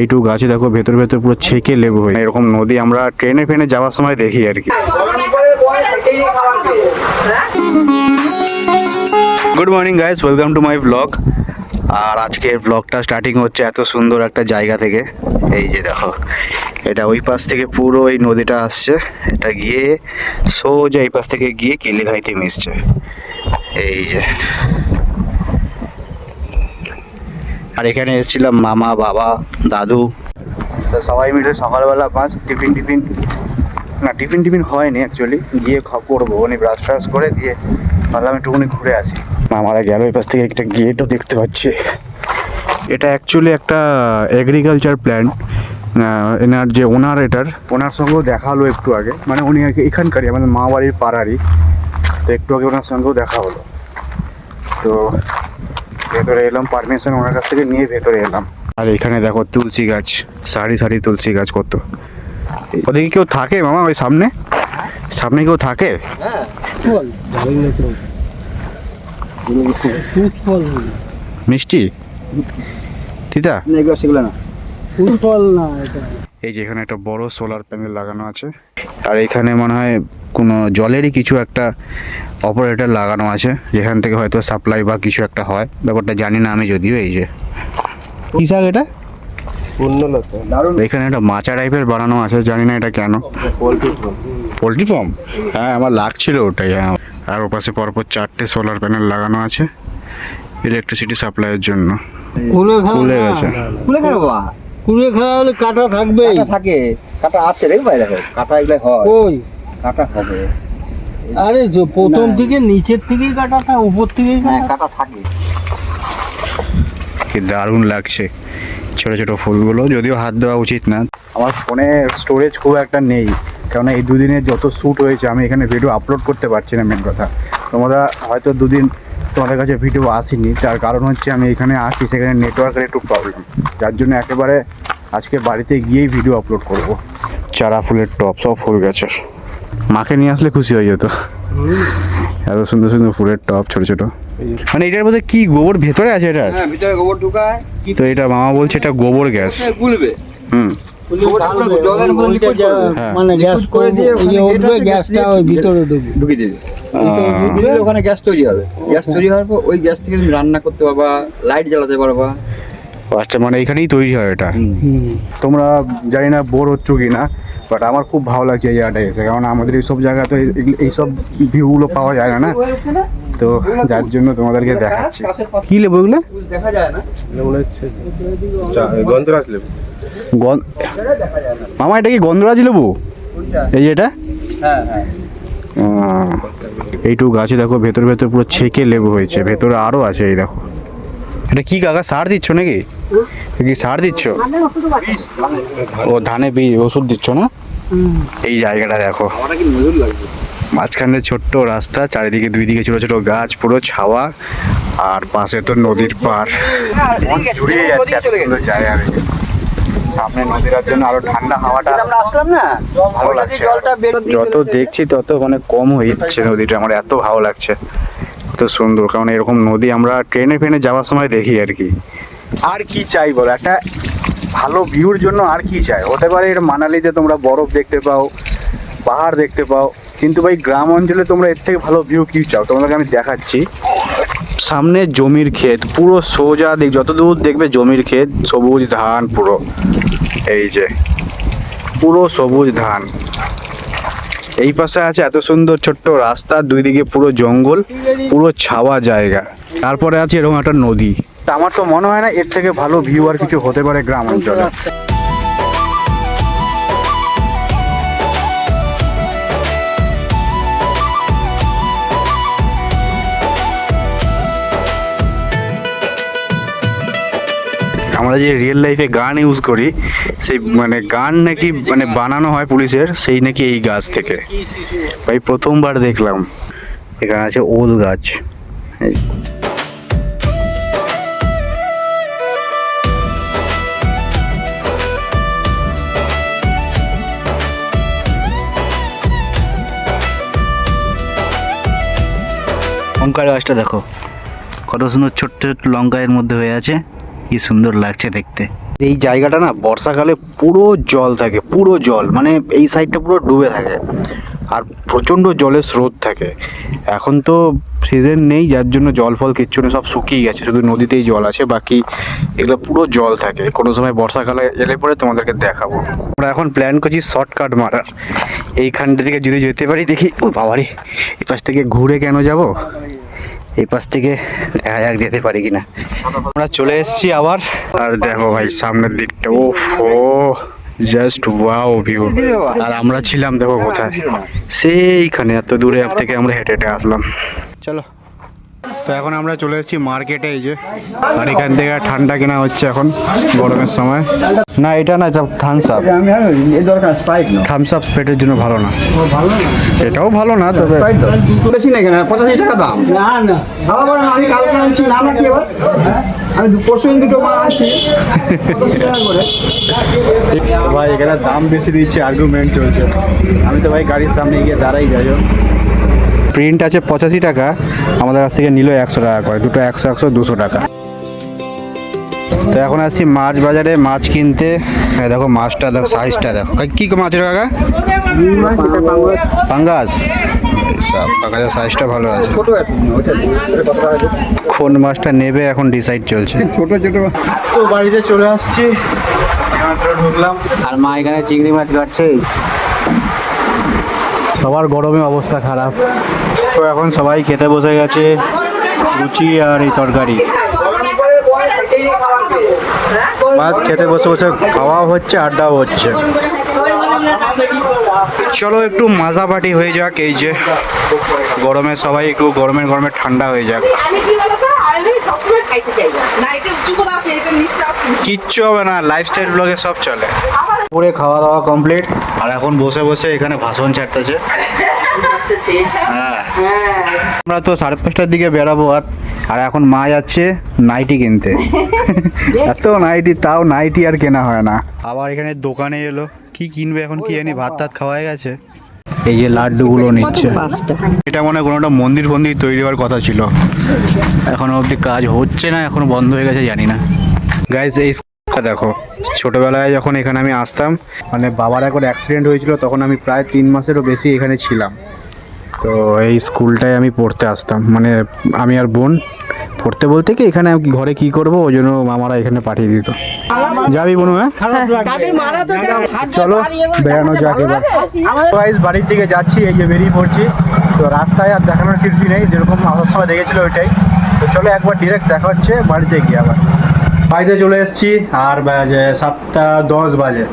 এইটুকু গাছে দেখো ভেতর ভেতর পুরো ছেঁকে লেবু হয়। এরকম নদী আমরা ট্রেনে ফেনে যাওয়ার সময় দেখি আর কি। Good morning guys, welcome to my blog. আর আজকের ব্লগটা স্টার্টিং হচ্ছে এত সুন্দর একটা জায়গা থেকে। এই যে দেখো, এটা ওই পাশ থেকে পুরো এই নদীটা আসছে, এটা গিয়ে সোজা এই পাশ থেকে গিয়ে কিলিঘাইতে মিশছে। এই যে, আর এখানে এসেছিলাম মামা, বাবা, দাদু, তো সবাই মিলে সকালবেলা বাস টিফিন হয়নি অ্যাকচুয়ালি, গিয়ে করবো উনি ব্রাশ ট্রাশ করে দিয়ে ভাবলাম একটুখানি ঘুরে আসি। মামারা গেল, এই পাশ থেকে একটা গেটও দেখতে পাচ্ছি। এটা অ্যাকচুয়ালি একটা এগ্রিকালচার প্ল্যান্ট। এনার যে ওনার সঙ্গেও দেখা হলো একটু আগে, মানে উনি এখানকারই, আমাদের মা বাড়ির পাড়ারই। তো একটু আগে ওনার সঙ্গেও দেখা হলো। তো ভেতরে এলাম, পারমিশন ওনার কাছ থেকে নিয়ে ভেতরে এলাম। আর এখানে দেখো তুলসী গাছ, সারি সারি তুলসী গাছ কত। ওদিকে কেউ থাকে মামা? ওই সামনে কেউ থাকে? মিষ্টি তিতা সেগুলো না, এই যে এখানে একটা বড় সোলার প্যানেল লাগানো আছে। আর এখানে মনে হয় কোনো জলেরই কিছু একটা অপারেটর লাগানো আছে, যেখান থেকে হয়তো সাপ্লাই বা কিছু একটা হয়, ব্যাপারটা জানি না আমি যদিও। এই যে কি শাক এটা? এখানে একটা মাচা টাইপের বানানো আছে, জানি না এটা কেন। পোলট্রি ফার্ম, হ্যাঁ আমার লাগছিল ওটাই। আর ও পাশে পরপর 4টে সোলার প্যানেল লাগানো আছে ইলেকট্রিসিটি সাপ্লাইয়ের জন্য। খুলে গেছে। কুড়ে খাওয়া হলে কাটা থাকবে, থাকে কাটা আছে রে ভাই, দেখো কাটা এগুলো হয়, ওই কাটা হবে। আরে প্রথম থেকে নিচের থেকেই কাটা থাকে, উপর থেকেই কাটা থাকে। কি দারুণ লাগছে ছোট ছোট ফুলগুলো, যদিও হাত দেওয়া উচিত না। আমার ফোনে স্টোরেজ খুব একটা নেই, কারণ এই দুদিনের যত শ্যুট হয়েছে আমি এখানে ভিডিও আপলোড করতে পারছি না। মেন কথা, তোমরা হয়তো দুদিন তোমাদের কাছে ভিডিও আসেনি, তার কারণ হচ্ছে আমি এখানে আসি, সেখানে নেটওয়ার্কের একটু প্রবলেম, যার জন্য একেবারে আজকে বাড়িতে গিয়েই ভিডিও আপলোড করব। চারা ফুলের টপ সব ফুল গেছে, মাকে নিয়ে আসলে খুশি হয়ে যেত। এত সুন্দর সুন্দর ফুলের টপ ছোট ছোট। মানে এটার মধ্যে কি গোবর ভেতরে আছে? এটা ভিতরে গোবর ঢুকায় তো এটা মামা বলছে এটা গোবর গ্যাস। গুলবে, মানে গ্যাস করে দিয়ে উঠবে, গ্যাসটা ওই ভিতরে ঢুকিয়ে দেবে, ওখানে গ্যাস তৈরি হবে। গ্যাস তৈরি হওয়ার পর ওই গ্যাস থেকে তুমি রান্না করতে পারবা, লাইট জ্বালাতে পারবা। আচ্ছা, মানে এখানেই তৈরি হয় এটা। তোমরা জানি না বোর হচ্ছ কি না, বাট আমার খুব ভালো লাগছে এই জায়গাটা এসে, কারণ আমাদের এইসব জায়গা তো এইসব ভিউগুলো পাওয়া যায় না, তো যার জন্য তোমাদেরকে দেখাচ্ছি। কি লেবু এগুলো? দেখা যায় না, গন্ধরাজ লেবু। মামা এটা কি গন্ধরাজ লেবু? এই যে এটা, হ্যাঁ হ্যাঁ, এইটুকু গাছে দেখো ভেতর ভেতর পুরো ছেঁকে লেবু হয়েছে, ভেতরে আরো আছে। এই দেখো, এটা কি কাকা সার দিচ্ছ নাকি? কি সার দিচ্ছ? ও ধানে বীজ ওষুধ দিচ্ছ না? এই জায়গাটা দেখো, মাঝখানে ছোট্ট রাস্তা, চারিদিকে দুই দিকে ছোট ছোট গাছ, পুরো ছাওয়া, আর পাশে তো নদীর পার। জুড়িয়ে যাচ্ছে এত সুন্দর জায়গা। সামনে নদীর জন্য আরো ঠান্ডা হাওয়াটা আমরা আসলাম না, ভালো লাগছে। যত দেখছি তত মানে কম হয়ে যাচ্ছে নদীটা, আমার এত ভালো লাগছে, এত সুন্দর। কারণ এরকম নদী আমরা ট্রেনে ফেনে যাওয়ার সময় দেখি আর কি। আর কি চাই বলো, একটা ভালো ভিউর জন্য আর কি চাই? হতে পারে এটা মানালিতে তোমরা বরফ দেখতে পাও, পাহাড় দেখতে পাও, কিন্তু ভাই গ্রাম অঞ্চলে তোমরা এর থেকে ভালো ভিউ কি চাও? তোমাদেরকে আমি দেখাচ্ছি। সামনে জমির ক্ষেত, পুরো সোজা যত দূর দেখবে জমির ক্ষেত, সবুজ ধান পুরো। এই যে পুরো সবুজ ধান, এই পাশে আছে এত সুন্দর ছোট্ট রাস্তা, দুই দিকে পুরো জঙ্গল, পুরো ছাওয়া জায়গা, তারপরে আছে এরকম একটা নদী। আমার তো মনে হয় না এর থেকে ভালো ভিউ আর কিছু হতে পারে গ্রাম অঞ্চলে। আমরা যে রিয়েল লাইফে গান ইউজ করি, সেই মানে গান নাকি মানে বানানো হয় পুলিশের, সেই নাকি এই গাছ থেকে। ভাই প্রথমবার দেখলাম। এখানে আছে ওল গাছ। লঙ্কার গাছটা দেখো কত সুন্দর, ছোট্ট ছোট্ট লঙ্কা এর মধ্যে হয়ে আছে, কি সুন্দর লাগছে দেখতে। এই জায়গাটা না বর্ষাকালে পুরো জল থাকে, পুরো জল, মানে এই সাইডটা পুরো ডুবে থাকে আর প্রচণ্ড জলের স্রোত থাকে। এখন তো সিজন নেই, যার জন্য জল ফল কিচ্ছু নেই, সব শুকিয়ে গেছে, শুধু নদীতেই জল আছে, বাকি এগুলো পুরো জল থাকে। কোনো সময় বর্ষাকালে এলে পরে তোমাদেরকে দেখাবো। আমরা এখন প্ল্যান করছি শর্টকাট মারার, এইখানটা থেকে যদি যেতে পারি দেখি। ও বাবারে, এই পাশ থেকে ঘুরে কেন যাব, এই পাশ থেকে দেখা যাক যেতে পারি কিনা। আমরা চলে এসেছি আবার, আর দেখো ভাই সামনের দিকটা, ও জাস্ট ওয়াও ভিউ। আর আমরা ছিলাম দেখো কোথায়, সেইখানে এত দূরে থেকে আমরা হেঁটে হেঁটে আসলাম। চলো, তো এখন আমরা চলে এসেছি মার্কেটে, এই যে, আর এখান থেকে ঠান্ডা কেনা হচ্ছে এখন গরমের সময়। না এটা না, থামস আপ, এই দরকার স্প্রাইট না, থামস আপ পেটের জন্য ভালো না, এটাও ভালো না, তবে স্প্রাইট দাও বেশি না, এখানে 85 টাকা দাম। না না, আবার আমি কালকে আনছি, না না কি এবার আমি পরশু দিন দুটো মাল আনছি 85 টাকা করে। ভাই এখানে দাম বেশি দিচ্ছে, আর্গুমেন্ট চলছে। আমি তো ভাই গাড়ির সামনে গিয়ে দাঁড়াই, যাই হোক। প্রিন্ট আছে 85 টাকা, আমাদের কাছ থেকে নিল 100 টাকা করে, দুটো 100 100 200 টাকা। তো এখন আসছি মাছ বাজারে মাছ কিনতে। হ্যাঁ দেখো মাছটা দেখো, সাইজটা দেখো, কি মাছের কাকা? পাঙ্গাস। পাঙ্গাসের সাইজটা ভালো আছে। ছোট আছে ওটা, কত টাকা আছে? কোন মাছটা নেবে এখন ডিসাইড চলছে। ছোট ছোট তো বাড়িতে চলে আসছি, মাত্র ঢুকলাম, আর মা এখানে চিংড়ি মাছ কাটছে। সবার গরমে অবস্থা খারাপ। তো এখন সবাই খেতে বসে গেছে, লুচি আর এই তরকারি। মাছ খেতে বসে বসে খাওয়াও হচ্ছে, আড্ডাও হচ্ছে। চলো একটু মাজা পাটি হয়ে যাক, এই যে গরমে সবাই একটু গরমে ঠান্ডা হয়ে যাক। কিচ্ছু হবে না, লাইফস্টাইল ব্লগে সব চলে। পুরো খাওয়া দাওয়া কমপ্লিট, আর এখন বসে বসে এখানে ভাষণ ছাড়তেছে। হ্যাঁ, আমরা তো 5:30টার দিকে বেরাবো, আর এখন মা যাচ্ছে নাইটি কিনতে। এত নাইটি, তাও নাইটি আর কেনা হয় না। আবার এখানে দোকানে এলো, কি কিনবে এখন কি জানি, ভাত টাত খাওয়া হয়ে গেছে। এই যে লাড্ডুগুলো নিচ্ছে, এটা মনে হয় কোনো একটা মন্দির তৈরি হওয়ার কথা ছিল, এখনো অবধি কাজ হচ্ছে না, এখনো বন্ধ হয়ে গেছে, জানি না। গাইজ এই স্কুলটা দেখো, ছোটবেলায় যখন এখানে আমি আসতাম, মানে বাবার একবার অ্যাক্সিডেন্ট হয়েছিল, তখন আমি প্রায় 3 মাসেরও বেশি এখানে ছিলাম। তো এই স্কুলটায় আমি পড়তে আসতাম, মানে আমি আর বোন পড়তে বলতে কি এখানে ঘরে কি করব, ওই জন্য মামারা এখানে পাঠিয়ে দিত। যাবি বোনু? হ্যাঁ চলো বেড়ানো যাক এবার। গাইস বাড়ির দিকে যাচ্ছি, এই যে বেরিয়ে পড়ছি। তো রাস্তায় আর দেখানোর কিছুই নেই, যেরকম আসার সময় দেখেছিল ওইটাই। তো চলো একবার ডিরেক্ট দেখা হচ্ছে বাড়িতে গিয়ে। আবার বাড়িতে চলে এসেছি, আর বাজে 7:10 বাজে।